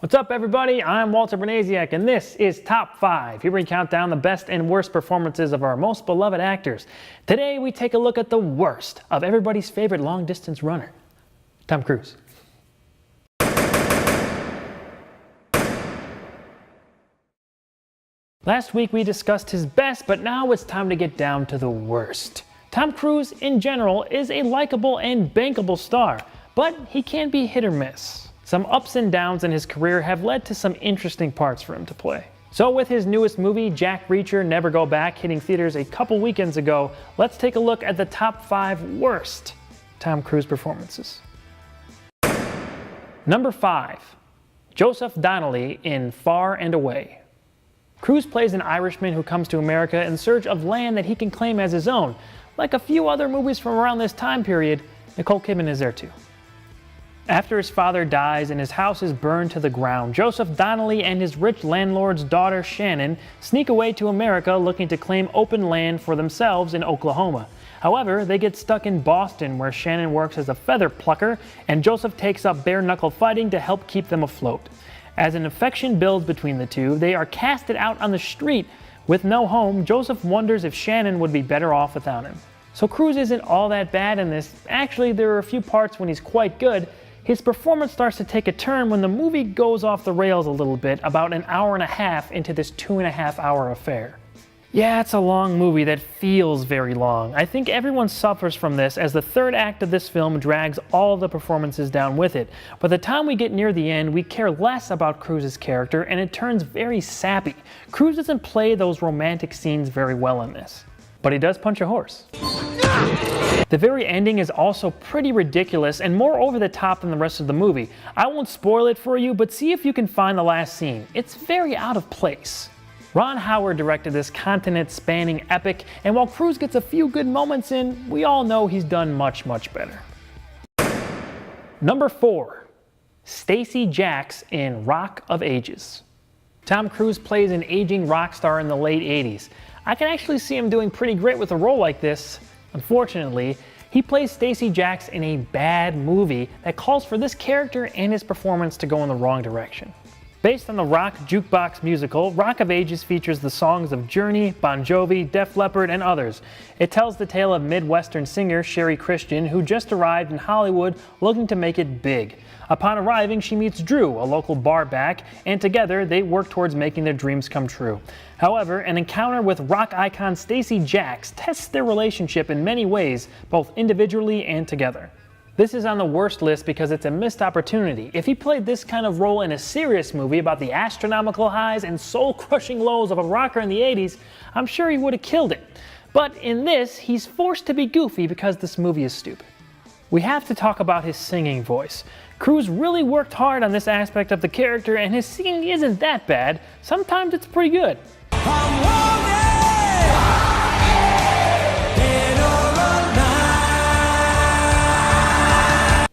What's up, everybody? I'm Walter Bernasiak, and this is Top 5. Here we count down the best and worst performances of our most beloved actors. Today, we take a look at the worst of everybody's favorite long-distance runner, Tom Cruise. Last week, we discussed his best, but now it's time to get down to the worst. Tom Cruise, in general, is a likable and bankable star, but he can be hit or miss. Some ups and downs in his career have led to some interesting parts for him to play. So with his newest movie, Jack Reacher Never Go Back, hitting theaters a couple weekends ago, let's take a look at the top 5 worst Tom Cruise performances. Number 5. Joseph Donnelly in Far and Away. Cruise plays an Irishman who comes to America in search of land that he can claim as his own. Like a few other movies from around this time period, Nicole Kidman is there too. After his father dies and his house is burned to the ground, Joseph Donnelly and his rich landlord's daughter Shannon sneak away to America looking to claim open land for themselves in Oklahoma. However, they get stuck in Boston, where Shannon works as a feather plucker and Joseph takes up bare-knuckle fighting to help keep them afloat. As an affection builds between the two, they are casted out on the street. With no home, Joseph wonders if Shannon would be better off without him. So Cruise isn't all that bad in this. Actually, there are a few parts when he's quite good. His performance starts to take a turn when the movie goes off the rails a little bit about an hour and a half into this 2.5-hour affair. Yeah, it's a long movie that feels very long. I think everyone suffers from this as the third act of this film drags all of the performances down with it. By the time we get near the end, we care less about Cruise's character and it turns very sappy. Cruise doesn't play those romantic scenes very well in this, but he does punch a horse. The very ending is also pretty ridiculous and more over the top than the rest of the movie. I won't spoil it for you, but see if you can find the last scene. It's very out of place. Ron Howard directed this continent-spanning epic, and while Cruise gets a few good moments in, we all know he's done much better. Number 4. Stacey Jacks in Rock of Ages. Tom Cruise plays an aging rock star in the late 80s. I can actually see him doing pretty great with a role like this. Unfortunately, he plays Stacey Jacks in a bad movie that calls for this character and his performance to go in the wrong direction. Based on the rock jukebox musical, Rock of Ages features the songs of Journey, Bon Jovi, Def Leppard, and others. It tells the tale of Midwestern singer Sherry Christian, who just arrived in Hollywood looking to make it big. Upon arriving, she meets Drew, a local bar back, and together they work towards making their dreams come true. However, an encounter with rock icon Stacey Jacks tests their relationship in many ways, both individually and together. This is on the worst list because it's a missed opportunity. If he played this kind of role in a serious movie about the astronomical highs and soul-crushing lows of a rocker in the 80s, I'm sure he would have killed it. But in this, he's forced to be goofy because this movie is stupid. We have to talk about his singing voice. Cruise really worked hard on this aspect of the character, and his singing isn't that bad. Sometimes it's pretty good.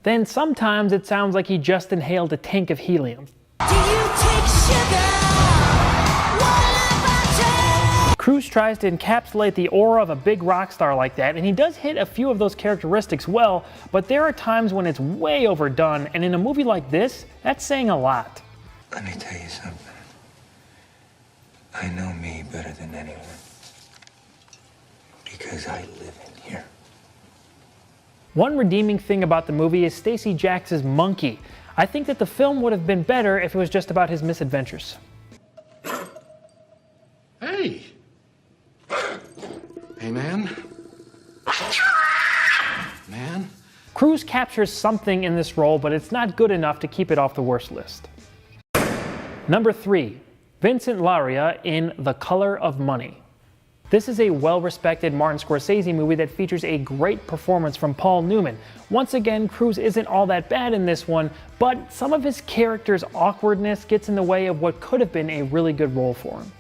Then sometimes it sounds like he just inhaled a tank of helium. Do you take sugar? Cruise tries to encapsulate the aura of a big rock star like that, and he does hit a few of those characteristics well, but there are times when it's way overdone, and in a movie like this, that's saying a lot. Let me tell you something. I know me better than anyone. Because I live in here. One redeeming thing about the movie is Stacey Jacks' monkey. I think that the film would have been better if it was just about his misadventures. Hey! Hey, man. Man? Cruise captures something in this role, but it's not good enough to keep it off the worst list. Number 3. Vincent Laria in The Color of Money. This is a well-respected Martin Scorsese movie that features a great performance from Paul Newman. Once again, Cruise isn't all that bad in this one, but some of his character's awkwardness gets in the way of what could have been a really good role for him.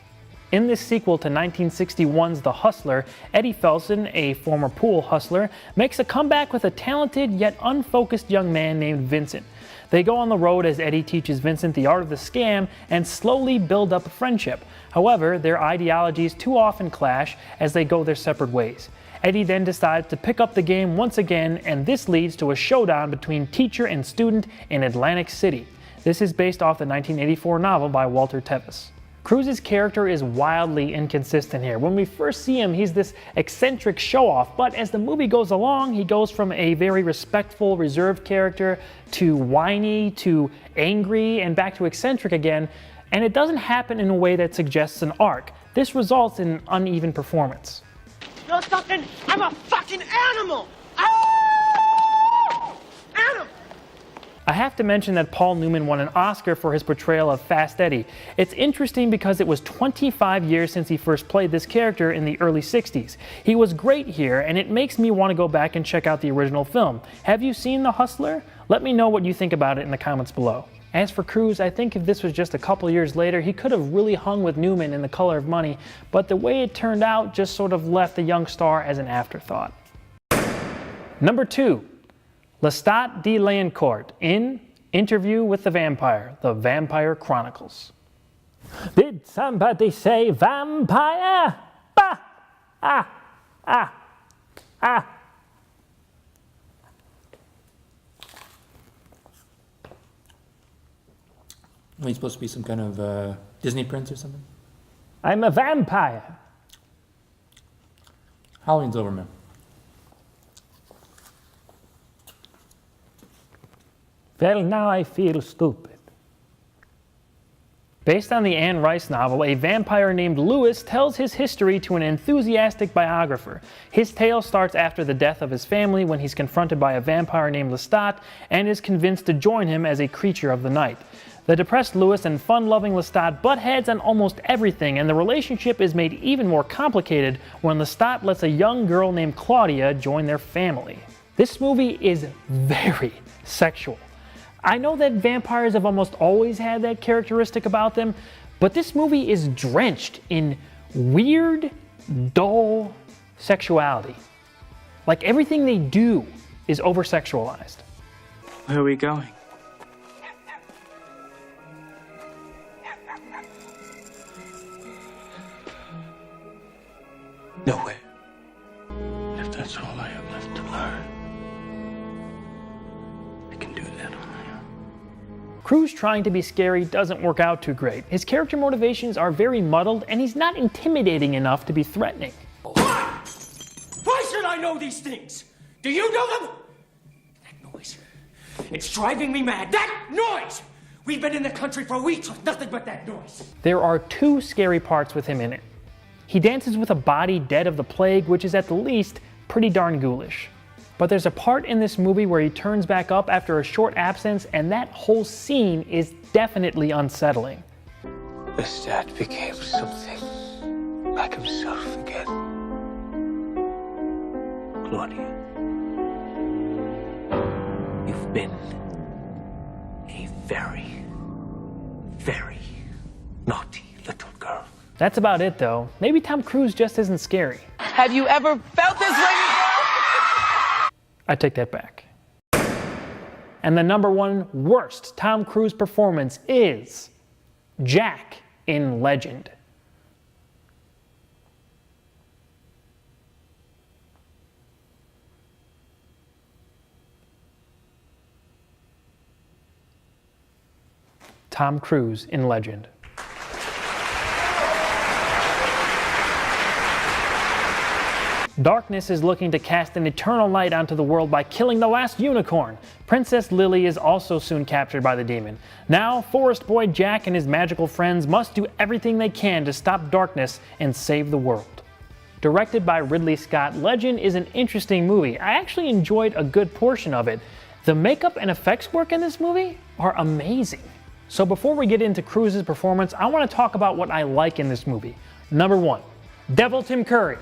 In this sequel to 1961's The Hustler, Eddie Felson, a former pool hustler, makes a comeback with a talented yet unfocused young man named Vincent. They go on the road as Eddie teaches Vincent the art of the scam and slowly build up a friendship. However, their ideologies too often clash as they go their separate ways. Eddie then decides to pick up the game once again, and this leads to a showdown between teacher and student in Atlantic City. This is based off the 1984 novel by Walter Tevis. Cruise's character is wildly inconsistent here. When we first see him, he's this eccentric show-off, but as the movie goes along, he goes from a very respectful, reserved character to whiny, to angry, and back to eccentric again, and it doesn't happen in a way that suggests an arc. This results in uneven performance. You're something. I'm a fucking animal. Animal. I have to mention that Paul Newman won an Oscar for his portrayal of Fast Eddie. It's interesting because it was 25 years since he first played this character in the early 60s. He was great here, and it makes me want to go back and check out the original film. Have you seen The Hustler? Let me know what you think about it in the comments below. As for Cruise, I think if this was just a couple years later, he could have really hung with Newman in The Color of Money, but the way it turned out just sort of left the young star as an afterthought. Number 2. Lestat de Liancourt in Interview with the Vampire, The Vampire Chronicles. Did somebody say vampire? Bah! Ah! Ah! Ah! Are you supposed to be some kind of Disney prince or something? I'm a vampire. Halloween's over, man. Well, now I feel stupid. Based on the Anne Rice novel, a vampire named Louis tells his history to an enthusiastic biographer. His tale starts after the death of his family when he's confronted by a vampire named Lestat and is convinced to join him as a creature of the night. The depressed Louis and fun-loving Lestat butt heads on almost everything, and the relationship is made even more complicated when Lestat lets a young girl named Claudia join their family. This movie is very sexual. I know that vampires have almost always had that characteristic about them, but this movie is drenched in weird, dull sexuality. Like everything they do is over-sexualized. Where are we going? Nowhere. If that's all I have left to learn, I can do that on my own. Cruise trying to be scary doesn't work out too great. His character motivations are very muddled, and he's not intimidating enough to be threatening. Why? Why should I know these things? Do you know them? That noise. It's driving me mad. That noise! We've been in the country for weeks with nothing but that noise. There are 2 scary parts with him in it. He dances with a body dead of the plague, which is at the least pretty darn ghoulish. But there's a part in this movie where he turns back up after a short absence, and that whole scene is definitely unsettling. Lestat became something like himself again. Claudia, you've been a very, very naughty little girl. That's about it though. Maybe Tom Cruise just isn't scary. Have you ever felt this way before? I take that back. And the number 1 worst Tom Cruise performance is Jack in Legend. Tom Cruise in Legend. Darkness is looking to cast an eternal light onto the world by killing the last unicorn. Princess Lily is also soon captured by the demon. Now, Forest Boy Jack and his magical friends must do everything they can to stop darkness and save the world. Directed by Ridley Scott, Legend is an interesting movie. I actually enjoyed a good portion of it. The makeup and effects work in this movie are amazing. So before we get into Cruise's performance, I want to talk about what I like in this movie. Number 1, Devil Tim Curry.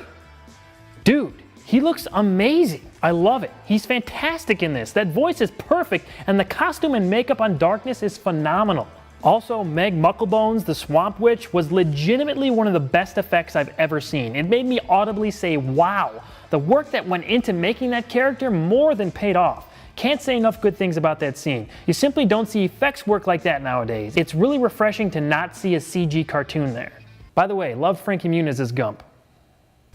Dude, he looks amazing. I love it. He's fantastic in this. That voice is perfect, and the costume and makeup on Darkness is phenomenal. Also, Meg Mucklebones, the Swamp Witch, was legitimately one of the best effects I've ever seen. It made me audibly say, wow. The work that went into making that character more than paid off. Can't say enough good things about that scene. You simply don't see effects work like that nowadays. It's really refreshing to not see a CG cartoon there. By the way, love Frankie Muniz as Gump.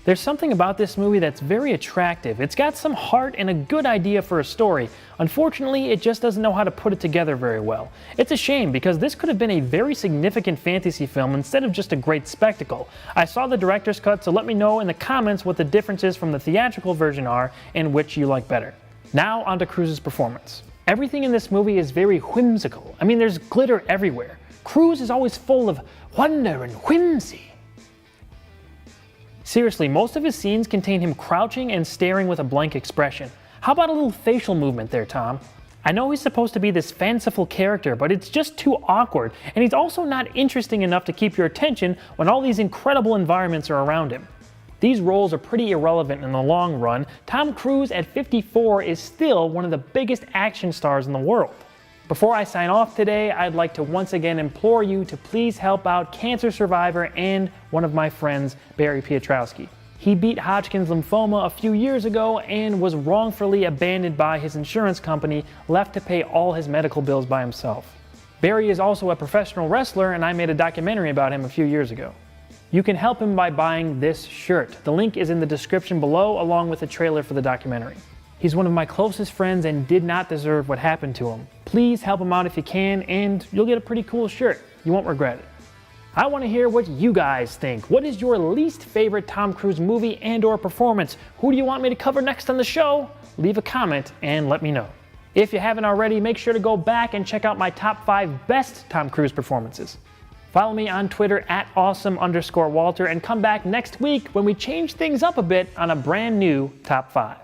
There's something about this movie that's very attractive. It's got some heart and a good idea for a story. Unfortunately, it just doesn't know how to put it together very well. It's a shame because this could have been a very significant fantasy film instead of just a great spectacle. I saw the director's cut, so let me know in the comments what the differences from the theatrical version are and which you like better. Now onto Cruise's performance. Everything in this movie is very whimsical. I mean, there's glitter everywhere. Cruise is always full of wonder and whimsy. Seriously, most of his scenes contain him crouching and staring with a blank expression. How about a little facial movement there, Tom? I know he's supposed to be this fanciful character, but it's just too awkward, and he's also not interesting enough to keep your attention when all these incredible environments are around him. These roles are pretty irrelevant in the long run. Tom Cruise at 54 is still one of the biggest action stars in the world. Before I sign off today, I'd like to once again implore you to please help out cancer survivor and one of my friends, Barry Piotrowski. He beat Hodgkin's lymphoma a few years ago and was wrongfully abandoned by his insurance company, left to pay all his medical bills by himself. Barry is also a professional wrestler, and I made a documentary about him a few years ago. You can help him by buying this shirt. The link is in the description below, along with the trailer for the documentary. He's one of my closest friends and did not deserve what happened to him. Please help him out if you can, and you'll get a pretty cool shirt. You won't regret it. I want to hear what you guys think. What is your least favorite Tom Cruise movie and/or performance? Who do you want me to cover next on the show? Leave a comment and let me know. If you haven't already, make sure to go back and check out my top 5 best Tom Cruise performances. Follow me on Twitter at awesome_Walter and come back next week when we change things up a bit on a brand new top 5.